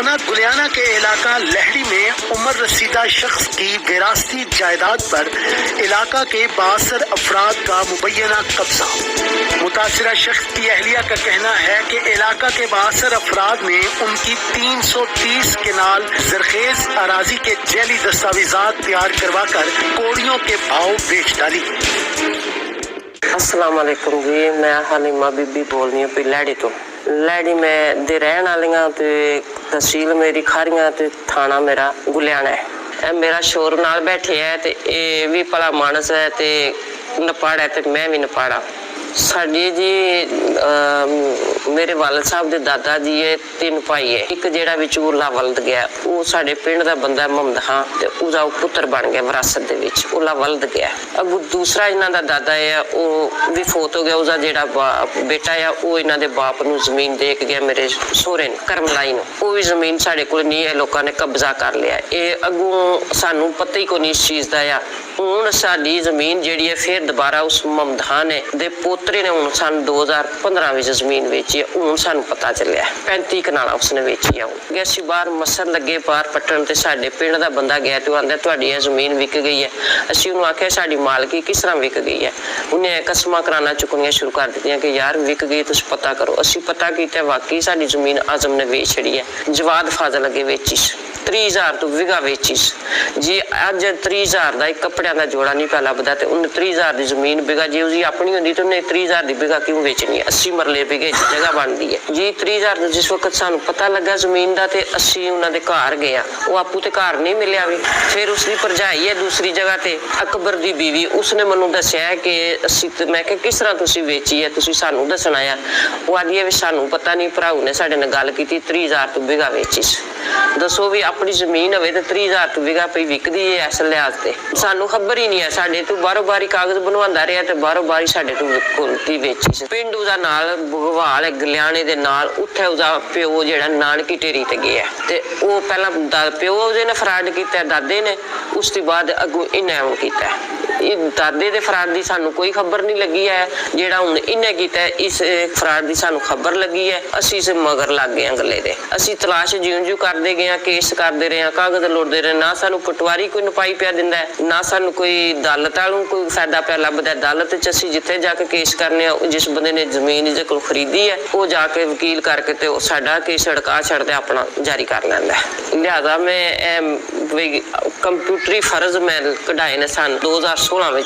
थाना गुलियाना के इलाका लहड़ी में उम्र रसीदा शख्स की विरासती जायदाद पर इलाका के 62 अफराद का मुबैना कब्जा। मुतासिरा शख्स की अहलिया का कहना है कि इलाका के 62 अफराद ने उनकी 330 केनाल जरखेज अराजी के जैली दस्तावेजात तैयार करवा कर कोड़ियों के भाव बेच डाली। अस्सलाम वालेकुम जी, मैं हलीमा बीबी बोल रही हूँ लैड़ी तो। लैड़ी में दे रहन वालियां ते तहसील मेरी खारियां ते थाना मेरा गुलियाना है। मेरा शोर नाल बैठे है ते ये भी भला मानस है ते नपाड़ा है ते मैं भी नपाड़ा। साडी जी मेरे वालद साहब दे दादा जी है, 3 भाई है। एक जेड़ा विच उला वलद गया वो साडे पिंड दा बंदा मोहम्मद खान ते उदा पुत्र बन गया विरासत दे विच, उला वलद गया। अगू दूसरा इन्हां दा दादा है वो भी फोत हो गया, उदा जेड़ा बेटा है वो इन्हां दे बाप नूं जमीन दे के गया मेरे सोहरे ने करमलाई नूं। वो भी जमीन साडे कोल नहीं है, लोकां ने कब्जा कर लिया। ये अगू सानू पता ही कोई नहीं इस चीज दा है। हुण साडी जमीन जेड़ी है फिर दोबारा उस मोहम्मद खान दे पोतरे ने हुण सन 2015 विच जमीन वेची है। हुण सानू पता चलिया 35 कनाला उसने वेची है। असी बाहर मसर लगे बाहर पट्टन ते साडे पिंड दा बंदा गया तो आंदा तुहाडी ये जमीन विक गई है। असी उन्होंने आख्या साडी मालकी किस तरह विक गई है। उन्हें कसमां कराना चुकनियां शुरू कर दित्तियां कि यार विक गई तुसीं पता करो। असी पता कीता वाकई साडी जमीन आजम ने वेच छड़ी है। जवाद फाजल अगे वेची 30,000 तो विगा वेची जी। अज 30,000 का एक कपड़िया का जोड़ा नहीं पा लभदा ते उन्हें 30,000 की जमीन बिगा जी उसकी अपनी होंदी तो उन्हें 30,000 की बिगा क्यों बेचनी है। 80 मरले बिगे जगह बनती है जी। 30,000 जिस वक्त सानू पता लगा जमीन का तो असी उन्होंने घर गए, वो आपू तो घर नहीं मिलिया भी। फिर उसकी भरजाई है दूसरी जगह ते अकबर की बीवी, उसने मैनू दसिया कि असी मैं किस तरह तुसी वेची है, तुसी सानू दसना है। वो आदि है भी सानू पता नहीं, भराऊ ने साडे नाल गल कीती 30,000 तो बिगा वेची। दसो भी अपनी जमीन होवे तो 30,000 तो बिगा पई विकदी है इस लिहाज से सानू खबर ही नहीं है। साडे तो बारों बारी कागज बनवांदा रहा तो बारों बारी साडे तो कुलती वेची। पिंड उदा नाल भगवाल गुलियाने दे नाल उत्थे उदा प्यो जेड़ा नानकी ढेरी ते गया ते वो पहला प्यो उहदे ने फ्राड कीता दादे ने, उसके बाद अगू इन्हें हुण कीता। दादे दे फ्राड की सानू कोई खबर नहीं लगी है, जेड़ा हुण इन्हें कीता इस फ्राड की सानू खबर लगी है। असी इस मगर लग गए गले दे। असी तलाश जिउं करते गए, केस करते रहे, कागज लोड़ते रहे। ना सानू पटवारी कोई नपाई पिया दिंदा है, ना सानू कोई अदालत वालों कोई फायदा पिया लभदा। अदालत च असी जिथे जाके केस करने जिस बंदे ने जमीन इहदे कोल खरीदी है वो जाके वकील करके ते साडा केस अड़का छड़दे अपना जारी कर लैंदा है। लिहाजा मैं कंप्यूटरी फर्ज मैं कढ़ाए ने सन 2016 में।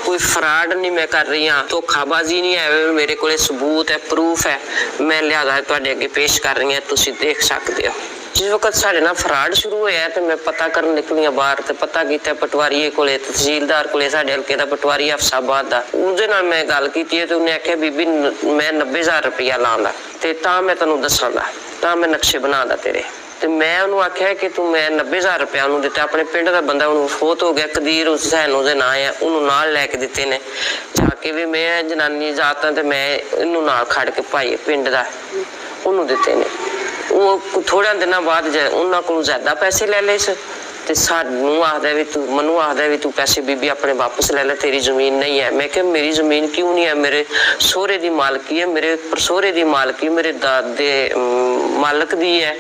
कोई फ्रॉड नहीं मैं कर रही हाँ, धोखाबाजी नहीं है, मेरे को सबूत है, प्रूफ है। मैं लिहाजा तुहाडे अगे पेश कर रही हूँ, तुसीं देख सकते हो। जिस वक्त साढ़े ना फ्रॉड शुरू होया तो मैं पता कर निकली बाहर तो पता किया पटवारी को तहसीलदार को साढ़े हल्के का पटवारी अफसाबाद का उसदे नाल मैं गल की तो उन्हें आख्या बीबी मैं 90,000 रुपया लाँगा तो मैं तेनों दसांगा, तो मैं नक्शे बनादा तेरे। तो मैं उन्होंने आख्या कि तू मैं 90,000 रुपया उन्होंने दिता। अपने पिंड का बंदा उन्होंने फोत हो गया कदीर हुसैन उसके नाम है, उन्होंने नाल लैके दिते ने जाके भी मैं जनानी जात तो मैं इनू नाल खड़ के भाई पिंड का उन्होंने दिते ने। वो थोड़े दिनों बाद उन्होंने को ज्यादा पैसे ले ले ते सानू आखदा भी तू मनु आखदा भी तू पैसे बीबी अपने वापस ले ले, तेरी जमीन नहीं है। मैं क्या मेरी जमीन क्यों नहीं है, मेरे सोहरे की मालकी है, मेरे परसोहरे की मालकी मेरे दादे मालक दी है,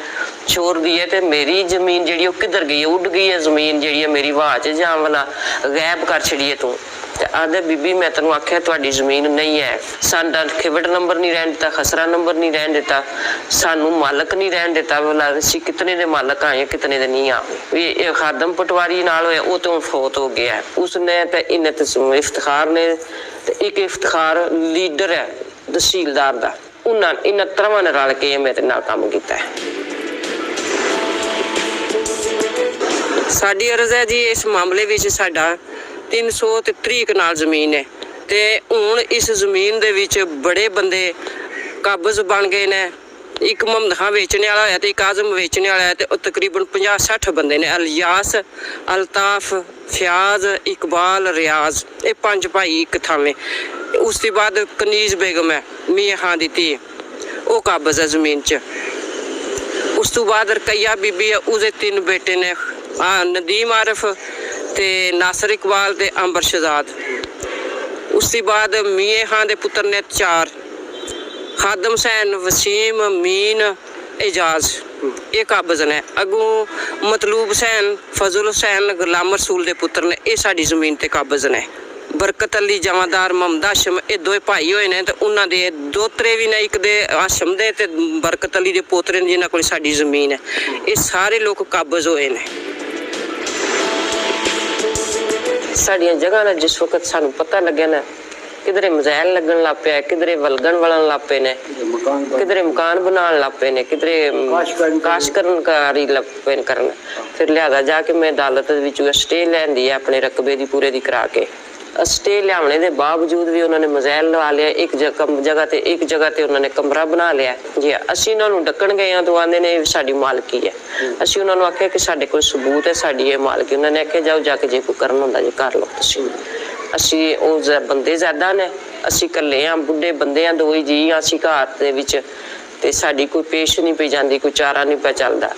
चोर दी है। तो मेरी जमीन जी किधर गई है, उड़ गई है जमीन जी मेरी वाह च जान वाला गैब कर छड़ी है तू। आदे बीबी मैं तेन आख्या तुहाडी जमीन नहीं है, साडा खिवट नंबर नहीं रहन दिता, खसरा नंबर नहीं रहन दिता, सानू मालक नहीं रहन दिता। बोला असी कितने दे मालक आए कितने दे नहीं आए। खादम पटवारी नाल होया वो तो फोत हो गया है, उसने तो इन्हें तो इफ्तिखार ने एक इफ्तिखार लीडर है तहसीलदार का, उन्होंने इन त्रवां ने रल के मेरे नाल काम किया है। साडी अर्ज है जी इस मामले में साडा 330 कनाल जमीन है ते हुण इस जमीन दे विच बड़े बंदे काबज बन गए ने। एक मोहम्मद खान वेचने वाला है तो एक आजम वेचने वाला है तो तकरीबन 50-60 बंदे ने। अलियास, अल्ताफ, फयाज, इकबाल, रियाज, ये 5 भाई एक थावे। उसके बाद कनीज बेगम है मियाँ खान दी धी, वो काबज है जमीन च। उस तो बाद रकैया बीबी है, उसके 3 बेटे ने नदीम आरिफ ते नासिर इकबाल ते अंबर शहजाद। उसके बाद मियाँ खान के पुत्र ने 4 खादम हुसैन, वसीम, मीन, एजाज। ਇਹ ਕਾਬਜ਼ ਨੇ। ਅੱਗੋਂ ਮਤਲੂਬ ਹੁਸੈਨ, ਫਜ਼ਲ ਹੁਸੈਨ, ਗੁਲਾਮ ਰਸੂਲ ਦੇ ਪੁੱਤਰ ਨੇ, ਇਹ ਸਾਡੀ ਜ਼ਮੀਨ ਤੇ ਕਾਬਜ਼ ਨੇ। ਬਰਕਤ ਅਲੀ ਜਮਾਦਾਰ, ਮੁਹੰਮਦ ਹਾਸ਼ਮ, ਇਹ ਦੋਵੇਂ ਭਾਈ ਹੋਏ ਨੇ ਤੇ ਉਹਨਾਂ ਦੇ ਦੋਤਰੇ ਵੀ ਨੇ, ਇੱਕ ਦੇ ਹਾਸ਼ਮ ਦੇ ਤੇ ਬਰਕਤ ਅਲੀ ਦੇ ਪੋਤਰੇ ਨੇ ਜਿਨ੍ਹਾਂ ਕੋਲ ਸਾਡੀ ਜ਼ਮੀਨ ਹੈ। ਇਹ ਸਾਰੇ ਲੋਕ ਕਾਬਜ਼ ਹੋਏ ਨੇ। ਸਾਡੀਆਂ ਜਗ੍ਹਾ ਦਾ ਜਿਸ ਵਕਤ ਸਾਨੂੰ ਪਤਾ ਲੱਗਿਆ ਨਾ, ਕਿਧਰੇ ਮਜ਼ਾਇਲ ਲੱਗਣ ਲੱਗ ਪਿਆ, ਕਿਧਰੇ ਵਲਗਣ ਵਲਣ ਲੱਗ ਪਏ ਨੇ, ਕਿਧਰੇ ਮਕਾਨ ਬਣਾਉਣ ਲੱਗ ਪਏ ਨੇ, ਕਿਧਰੇ ਕਾਸ਼ਕਰਨਕਾਰੀ ਲੱਗ ਪਏ ਕਰਨ। ਫਿਰ ਲਿਆਦਾ ਜਾ ਕੇ ਮੈਂ ਅਦਾਲਤ ਵਿੱਚ ਸਟੇ ਲੈਂਦੀ ਹੈ ਆਪਣੇ ਰਕਬੇ ਦੀ ਪੂਰੇ ਦੀ ਕਰਾ ਕੇ। ਸਟੇ ਲਿਆਉਣੇ ਦੇ ਬਾਵਜੂਦ ਵੀ ਉਹਨਾਂ ਨੇ ਮਜ਼ਾਇਲ ਲਵਾ ਲਿਆ। ਇੱਕ ਜਗ੍ਹਾ ਤੇ ਉਹਨਾਂ ਨੇ ਕਮਰਾ ਬਣਾ ਲਿਆ ਜੀ। ਅਸੀਂ ਉਹਨਾਂ ਨੂੰ ਡੱਕਣ ਗਏ ਹਾਂ ਤਾਂ ਆਂਦੇ ਨੇ ਸਾਡੀ ਮਾਲਕੀ ਹੈ। ਅਸੀਂ ਉਹਨਾਂ ਨੂੰ ਆਖਿਆ ਕਿ ਸਾਡੇ ਕੋਲ ਸਬੂਤ ਹੈ ਸਾਡੀ ਇਹ ਮਾਲਕੀ। ਉਹਨਾਂ ਨੇ ਆਖਿਆ ਜਾਓ ਜਾ ਕੇ ਜੇ ਕੋਈ ਕਰਨ ਹੁੰਦਾ ਜੇ ਕਰ ਲਓ ਤੁਸੀਂ। ਅਸੀਂ ਉਹ ਬੰਦੇ ਜ਼ਿਆਦਾ ਨੇ, ਅਸੀਂ ਇਕੱਲੇ ਹਾਂ, ਬੁੱਢੇ ਬੰਦੇ ਹਾਂ, ਦੋ ਹੀ ਜੀ ਹਾਂ ਅਸੀਂ ਘਰ ਦੇ ਵਿੱਚ, ਤੇ ਸਾਡੀ ਕੋਈ ਪੇਸ਼ ਨਹੀਂ ਪਈ ਜਾਂਦੀ, ਕੋਈ ਚਾਰਾ ਨਹੀਂ ਪਿਆ ਚੱਲਦਾ।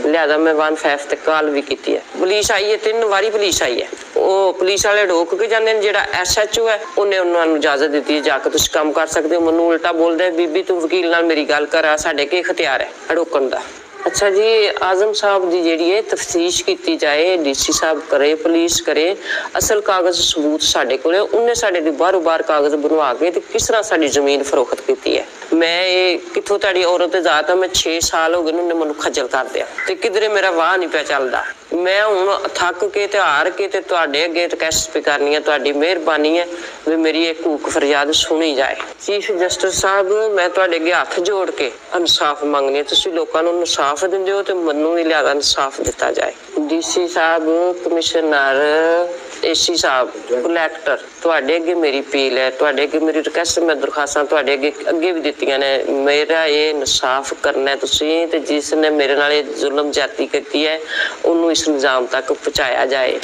ਲਿਆਦਾ ਮੈਂ 1-5 ਤੇ ਕਾਲ ਵੀ ਕੀਤੀ ਹੈ। ਪੁਲਿਸ ਆਈ ਹੈ, 3 ਵਾਰੀ ਪੁਲਿਸ ਆਈ ਹੈ। ਉਹ ਪੁਲਿਸ ਵਾਲੇ ਰੋਕ ਕੇ ਜਾਂਦੇ ਨੇ। ਜਿਹੜਾ SHO ਹੈ ਉਹਨੇ ਉਹਨਾਂ ਨੂੰ ਇਜਾਜ਼ਤ ਦਿੱਤੀ ਹੈ ਜਾ ਕੇ ਤੁਸੀਂ ਕੰਮ ਕਰ ਸਕਦੇ ਹੋ। ਮੈਨੂੰ ਉਲਟਾ ਬੋਲਦਾ, ਬੀਬੀ ਤੂੰ ਵਕੀਲ ਨਾਲ ਮੇਰੀ ਗੱਲ ਕਰਾ, ਸਾਡੇ ਕੀ ਇਖਤਿਆਰ ਹੈ ਰੋਕਣ ਦਾ। ਅੱਛਾ ਜੀ, ਆਜ਼ਮ ਸਾਹਿਬ ਦੀ ਜਿਹੜੀ ਹੈ ਤਫਤੀਸ਼ ਕੀਤੀ ਜਾਏ, DC ਸਾਹਿਬ ਕਰੇ, ਪੁਲਿਸ ਕਰੇ। ਅਸਲ ਕਾਗਜ਼ ਸਬੂਤ ਸਾਡੇ ਕੋਲ ਹੈ। ਉਹਨੇ ਸਾਡੇ ਲਈ ਬਾਹਰੋਂ ਬਾਹਰ ਕਾਗਜ਼ ਬਣਵਾ ਕੇ ਤੇ ਕਿਸ ਤਰ੍ਹਾਂ ਸਾਡੀ ਜ਼ਮੀਨ ਫਰੋਖਤ ਕੀਤੀ ਹੈ। ਮੈਂ ਇਹ ਕਿੱਥੋਂ ਤੁਹਾਡੀ ਔਰਤ ਜ਼ਾਤ ਆ, ਮੈਂ 6 ਸਾਲ ਹੋ ਗਏ ਉਹਨੇ ਮੈਨੂੰ ਖੱਜਲ ਕਰ ਦਿਆ ਤੇ ਕਿਧਰੇ ਮੇਰਾ ਵਾਹ ਨਹੀਂ ਪਿਆ ਚੱਲਦਾ। ਮੈਂ ਹੁਣ ਥੱਕ ਕੇ ਤੇ ਹਾਰ ਕੇ ਤੇ ਤੁਹਾਡੇ ਅੱਗੇ ਰਿਕਵੈਸਟ ਵੀ ਕਰਨੀ ਹੈ, ਤੁਹਾਡੀ ਮਿਹਰਬਾਨੀ ਹੈ ਵੀ ਮੇਰੀ ਇਹ ਕੂਕ ਫਰਿਆਦ ਸੁਣੀ ਜਾਏ। ਚੀਫ ਜਸਟਿਸ ਸਾਹਿਬ, ਮੈਂ ਤੁਹਾਡੇ ਅੱਗੇ ਹੱਥ ਜੋੜ ਕੇ ਇਨਸਾਫ ਮੰਗਣੀ ਹੈ। ਤੁਸੀਂ ਲੋਕਾਂ ਨੂੰ ਇਨਸਾਫ ਦਿੰਦੇ ਹੋ ਤੇ ਮੈਨੂੰ ਵੀ ਲਿਆਦਾ ਇਨਸਾਫ ਦਿੱਤਾ ਜਾਏ। DC ਸਾਹਿਬ, ਕਮਿਸ਼ਨਰ, AC ਸਾਹਿਬ, ਕਲੈਕਟਰ, ਤੁਹਾਡੇ ਅੱਗੇ ਮੇਰੀ ਅਪੀਲ ਹੈ, ਤੁਹਾਡੇ ਅੱਗੇ ਮੇਰੀ ਰਿਕਵੈਸਟ, ਮੈਂ ਦਰਖਾਸਤਾਂ ਤੁਹਾਡੇ ਅੱਗੇ ਵੀ ਦਿੱਤੀਆਂ ਨੇ। ਮੇਰਾ ਇਹ ਇਨਸਾਫ ਕਰਨਾ ਤੁਸੀਂ, ਤੇ ਜਿਸ ਨੇ ਮੇਰੇ ਨਾਲ ਇਹ ਜ਼ੁਲਮ ਜ਼ਿਆਦਤੀ ਕੀਤੀ ਹੈ ਉਹਨੂੰ ਇਸ ਨਿਜ਼ਾਮ ਤੱਕ ਪਹੁੰਚਾਇਆ ਜਾਏ।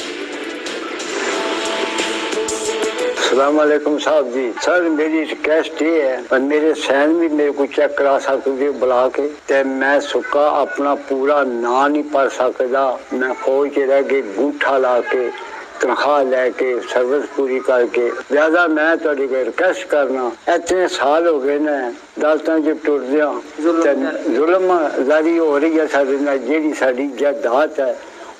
अस्सलाम वालेकुम साहब जी। सर मेरी रिक्वेस्ट ये है, और मेरे सैन भी मेरे को चेक करा सकते हो बुला के, ते मैं सुक्का अपना पूरा ना नहीं पढ़ सकता। मैं फौज के रह के अंगूठा ला के तनख्वाह लैके सर्विस पूरी करके, लिहाजा मैं तुहाडी कोई रिक्वेस्ट करना, इतने साल हो गए ने अदालतां च टुरदियां ते जुल्म जारी हो रही है साडे नाल। जिहड़ी साडी जायदाद है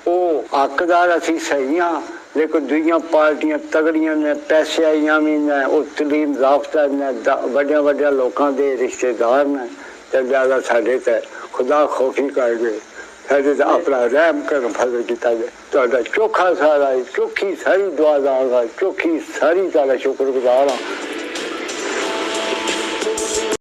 वो हकदार असीं सही हाँ, लेकिन दूसरियां पार्टियां तगड़ियां ने, पैसे आईयां भी ने, वो तलीम याफ्ता ने, वड्डियां वड्डियां लोकां दे रिश्तेदार ने, ते लिहाजा साडे ते खुदा खौफी कर गए, साडे ते अपना रहम कर फजल कीता जाए। तुहाडा चोखा सारा चोखी सारी दुआ दांगा, चोखी सारी तुहाडा शुक्रगुजार हाँ।